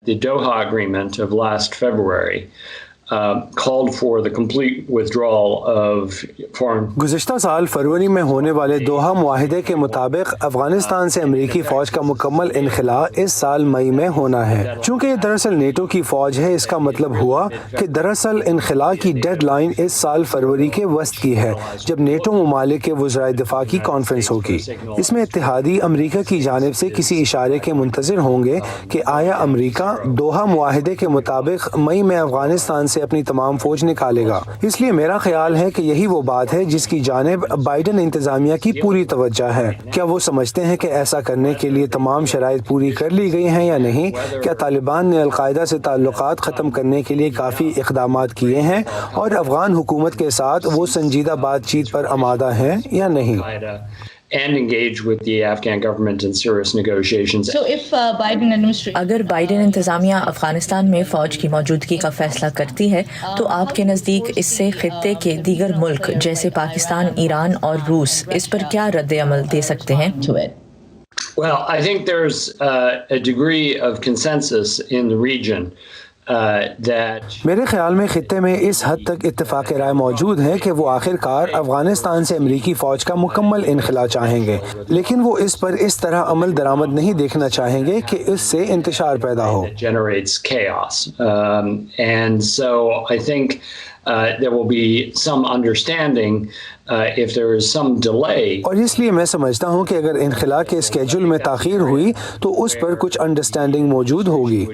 the Doha Agreement of last February called for the complete withdrawal of foreign. गुज़िश्ता साल फरवरी में होने वाले दोहा मुआहिदे के मुताबिक अफगानिस्तान से अमरीकी फ़ौज का मुकम्मल इनखला इस साल मई में होना है। चूँकि ये दरअसल नेटो की फ़ौज है, इसका मतलब हुआ कि दरअसल इनखला की डेडलाइन इस साल फरवरी के वस्त की है, जब नेटो ममालिक के वज़राए दिफ़ा की कॉन्फ्रेंस होगी। इसमें इत्तेहादी अमरीका की जानिब से किसी इशारे के मुंतज़िर होंगे कि आया अमरीका दोहा मुआहिदे के मुताबिक मई में अफगानिस्तान से अपनी तमाम फौज निकालेगा। इसलिए मेरा ख्याल है कि यही वो बात है जिसकी जानिब बाइडन इंतजामिया की पूरी तवज्जो है। क्या वो समझते हैं कि ऐसा करने के लिए तमाम शराइत पूरी कर ली गई हैं या नहीं? क्या तालिबान ने अलकायदा से ताल्लुकात ख़त्म करने के लिए काफ़ी इक़दामात किए हैं और अफगान हुकूमत के साथ वो संजीदा बातचीत पर आमादा हैं या नहीं? And engage with the Afghan government in serious negotiations. So if Biden administration अगर बाइडेन इंतजामिया अफगानिस्तान में फ़ौज की मौजूदगी का फैसला करती है तो आपके नज़दीक इससे खित्ते के दीगर मुल्क जैसे पाकिस्तान, ईरान और रूस इस पर क्या रद्द-ए-अमल दे सकते हैं? Well, I think there's a degree of consensus in the region. मेरे ख्याल में खित्ते में इस हद तक इत्तेफाक राय मौजूद है कि वो आखिरकार अफगानिस्तान से अमरीकी फ़ौज का मुकम्मल इनखला चाहेंगे, लेकिन वो इस पर इस तरह अमल दरामद नहीं देखना चाहेंगे कि इससे इंतशार पैदा हो। There will be some understanding if there is some delay. और इसलिए मैं समझता हूँ कि अगर इनखला के स्केड्यूल में ताख़ीर हुई तो उस पर कुछ अंडरस्टैंडिंग मौजूद होगी,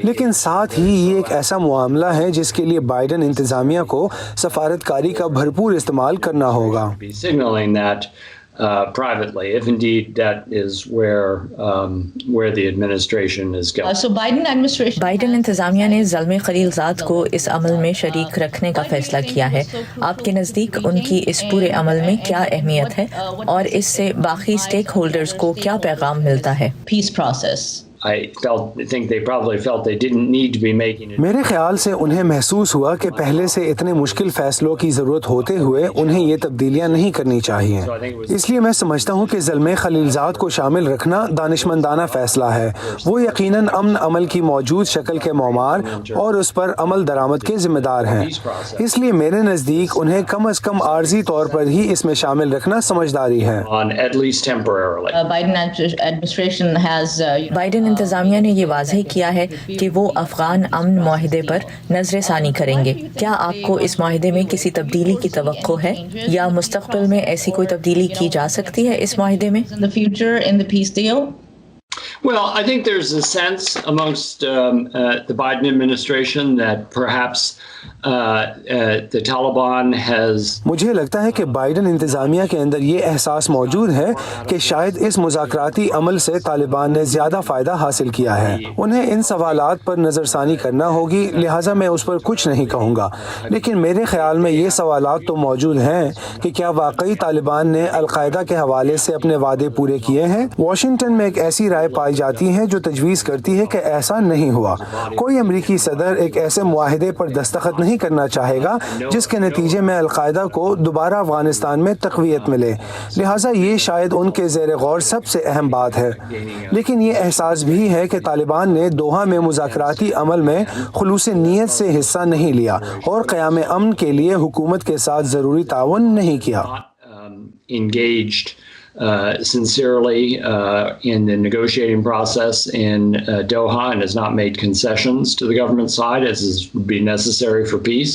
लेकिन साथ ही ये एक ऐसा मामला है जिसके लिए बाइडन इंतज़ामिया को सफारतकारी का भरपूर इस्तेमाल करना होगा। Privately, if indeed that is where the administration is going. So Biden इंतजामिया ने ज़ल्म खलीलज़ाद को इस अमल में शरीक रखने का फैसला किया है। आपके नज़दीक उनकी इस पूरे अमल में क्या अहमियत है और इससे बाकी स्टेक होल्डर्स को क्या पैगाम मिलता है? Peace process. I think they probably felt they didn't need to be making it. मेरे ख्याल से उन्हें महसूस हुआ कि पहले से इतने मुश्किल फैसलों की ज़रूरत होते हुए उन्हें ये तब्दीलियां नहीं करनी चाहिए। इसलिए मैं समझता हूँ कि ज़ल्म खलीलज़ाद को शामिल रखना दानिशमंदाना फ़ैसला है। वो यकीनन अमन अमल की मौजूद शक्ल के मौमार और उस पर अमल दरामद के ज़िम्मेदार हैं। इसलिए मेरे नज़दीक उन्हें कम अज़ कम आर्जी तौर पर ही इसमें शामिल रखना समझदारी है। बाइडन इंतजामिया ने ये वाज़ेह किया है कि वो अफगान अमन मुआहिदे पर नज़र-ए-सानी करेंगे। क्या आपको इस मुआहिदे में किसी तब्दीली की तवक्को है या मुस्तक़बिल में ऐसी कोई तब्दीली की जा सकती है इस मुआहिदे में? Well, I think there's a sense amongst the Biden administration that perhaps the Taliban has. मुझे लगता है कि बाइडन इंतजामिया के अंदर ये एहसास मौजूद है कि शायद इस मुज़ाकराती अमल से तालिबान ने ज़्यादा फ़ायदा हासिल किया है। उन्हें इन सवालात पर नज़रसानी करना होगी, लिहाजा मैं उस पर कुछ नहीं कहूँगा, लेकिन मेरे ख्याल में ये सवालात तो मौजूद हैं कि क्या वाकई तालिबान ने अलकायदा के हवाले से अपने वादे पूरे किए हैं। वाशिंगटन में एक ऐसी राय पाई जाती है जो तजवीज़ करती है कि ऐसा नहीं हुआ। कोई अमरीकी सदर एक ऐसे मुआहिदे पर दस्तखत नहीं करना चाहेगा जिसके नतीजे में अलकायदा को दोबारा अफगानिस्तान में तक़वियत मिले, लिहाजा ये शायद उनके ज़ेर गौर सबसे अहम बात है। लेकिन ये एहसास भी है कि तालिबान ने दोहा में मुज़ाकराती अमल में खुलूस नीयत से हिस्सा नहीं लिया और क़याम अमन के लिए हुकूमत के साथ ज़रूरी ताउन नहीं किया। Sincerely in the negotiating process in Doha and has not made concessions to the government side as would be necessary for peace.